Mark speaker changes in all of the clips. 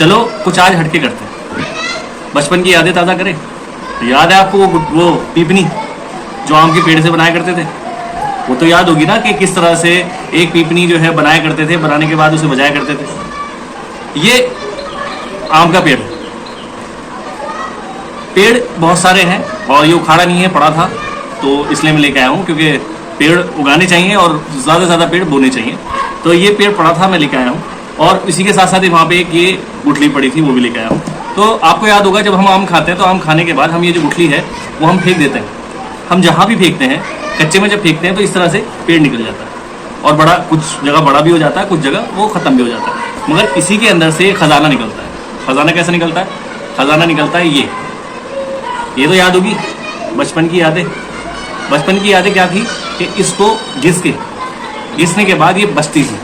Speaker 1: चलो कुछ आज हटके करते हैं, बचपन की यादें ताज़ा करें। याद है आपको वो पीपनी जो आम के पेड़ से बनाया करते थे? वो तो याद होगी ना कि किस तरह से एक पीपनी जो है बनाया करते थे, बनाने के बाद उसे बजाया करते थे। ये आम का पेड़ है। पेड़ बहुत सारे हैं और ये उखाड़ा नहीं है, पड़ा था, तो इसलिए मैं लेके आया हूँ, क्योंकि पेड़ उगाने चाहिए और ज़्यादा से ज़्यादा पेड़ बोने चाहिए। तो ये पेड़ पड़ा था, मैं लेके आया हूँ। और इसी के साथ साथ ही वहाँ पे एक ये गुठली पड़ी थी, वो भी लेके आया हूँ। तो आपको याद होगा जब हम आम खाते हैं तो आम खाने के बाद हम ये जो गुठली है वो हम फेंक देते हैं। हम जहाँ भी फेंकते हैं, कच्चे में जब फेंकते हैं तो इस तरह से पेड़ निकल जाता है और बड़ा, कुछ जगह बड़ा भी हो जाता है, कुछ जगह वो ख़त्म भी हो जाता है। मगर इसी के अंदर से खजाना निकलता है। खजाना कैसे निकलता है? खजाना निकलता है ये तो याद होगी बचपन की यादें। बचपन की यादें क्या थी कि इसको घिसने के बाद ये बचती थी,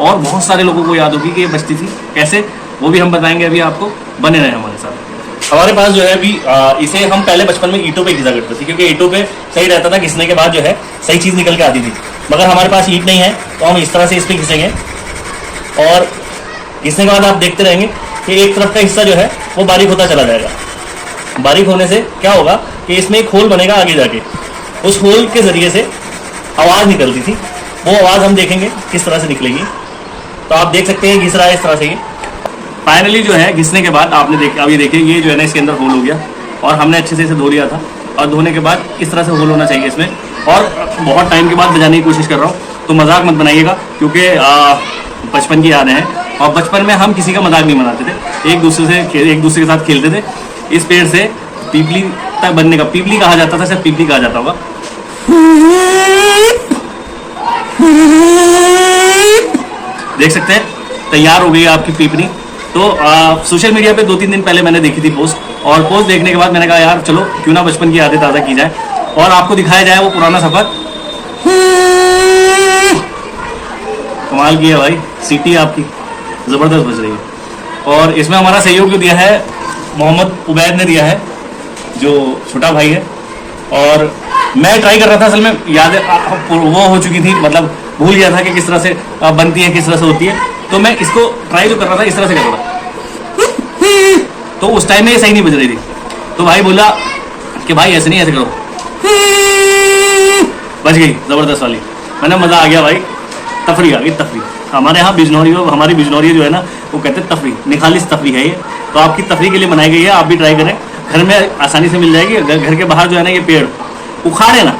Speaker 1: और बहुत सारे लोगों को याद होगी कि ये बचती थी कैसे, वो भी हम बताएंगे अभी आपको। बने रहे हमारे साथ। हमारे पास जो है अभी इसे हम पहले बचपन में ईंटों पे घिसा करते थे, क्योंकि ईंटों पे सही रहता था, घिसने के बाद जो है सही चीज़ निकल के आती थी। मगर हमारे पास ईंट नहीं है तो हम इस तरह से इस पर घिसेंगे, और घिसने के बाद आप देखते रहेंगे कि एक तरफ का हिस्सा जो है वो बारीक होता चला जाएगा। बारीक होने से क्या होगा कि इसमें एक होल बनेगा आगे जाके, उस होल के ज़रिए से आवाज़ निकलती थी। वो आवाज़ हम देखेंगे किस तरह से निकलेगी। तो आप देख सकते हैं घिस रहा है इस तरह से। ये फाइनली जो है घिसने के बाद आपने अभी देखिए ये जो है ना इसके अंदर होल हो गया, और हमने अच्छे से इसे धो लिया था। और धोने के बाद इस तरह से होल होना चाहिए इसमें। और बहुत टाइम के बाद बजाने की कोशिश कर रहा हूँ, तो मजाक मत बनाइएगा, क्योंकि बचपन की यादें हैं। और बचपन में हम किसी का मजाक नहीं बनाते थे, एक दूसरे के साथ खेलते थे। इस पेड़ से पीपली तक बनने का, पीपली कहा जाता था, सिर्फ पीपली कहा जाता होगा। देख सकते हैं तैयार हो गई है आपकी पीपनी। तो सोशल मीडिया पे 2-3 दिन पहले मैंने देखी थी पोस्ट, और पोस्ट देखने के बाद मैंने कहा यार चलो क्यों ना बचपन की यादें ताज़ा की जाए और आपको दिखाया जाए वो पुराना सफ़र। कमाल की है भाई, सीटी आपकी ज़बरदस्त बज रही है। और इसमें हमारा सहयोग जो दिया है मोहम्मद उबैद ने दिया है, जो छोटा भाई है। और मैं ट्राई कर रहा था, असल में यादें वो हो चुकी थी, मतलब भूल गया था कि किस तरह से बनती है, किस तरह से होती है। तो मैं इसको ट्राई जो कर रहा था इस तरह से कर रहा था, तो उस टाइम में ये सही नहीं बज रही थी। तो भाई बोला कि भाई ऐसे नहीं, ऐसे करो, बज गई ज़बरदस्त वाली। मैंने मज़ा आ गया भाई, तफरी आ गई, तफरी। हमारे यहाँ हमारी बिजनौरी जो है ना वो कहते हैं तफरी, निखालिस तफरी है ये। तो आपकी तफरी के लिए बनाई गई है, आप भी ट्राई करें, घर में आसानी से मिल जाएगी। घर के बाहर जो है ना ये पेड़ उखाड़े ना,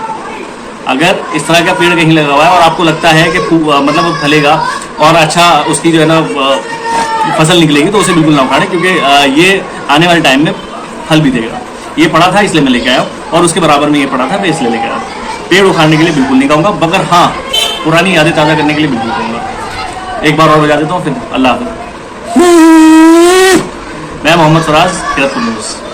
Speaker 1: अगर इस तरह का पेड़ कहीं लगा हुआ है और आपको लगता है कि मतलब वो फलेगा और अच्छा उसकी जो है ना फसल निकलेगी, तो उसे बिल्कुल ना उखाड़ें, क्योंकि ये आने वाले टाइम में फल भी देगा। ये पड़ा था इसलिए मैं लेके आया हूँ, और उसके बराबर में ये पड़ा था मैं इसलिए लेके आया। पेड़ उखाड़ने के लिए बिल्कुल नहीं कहूँगा, मगर हाँ पुरानी यादें ताज़ा करने के लिए बिल्कुल कहूँगा। एक बार और बजा देता हूँ, फिर अल्लाह हाफ़िज़। मैं मोहम्मद फराज, किरतपुर न्यूज़।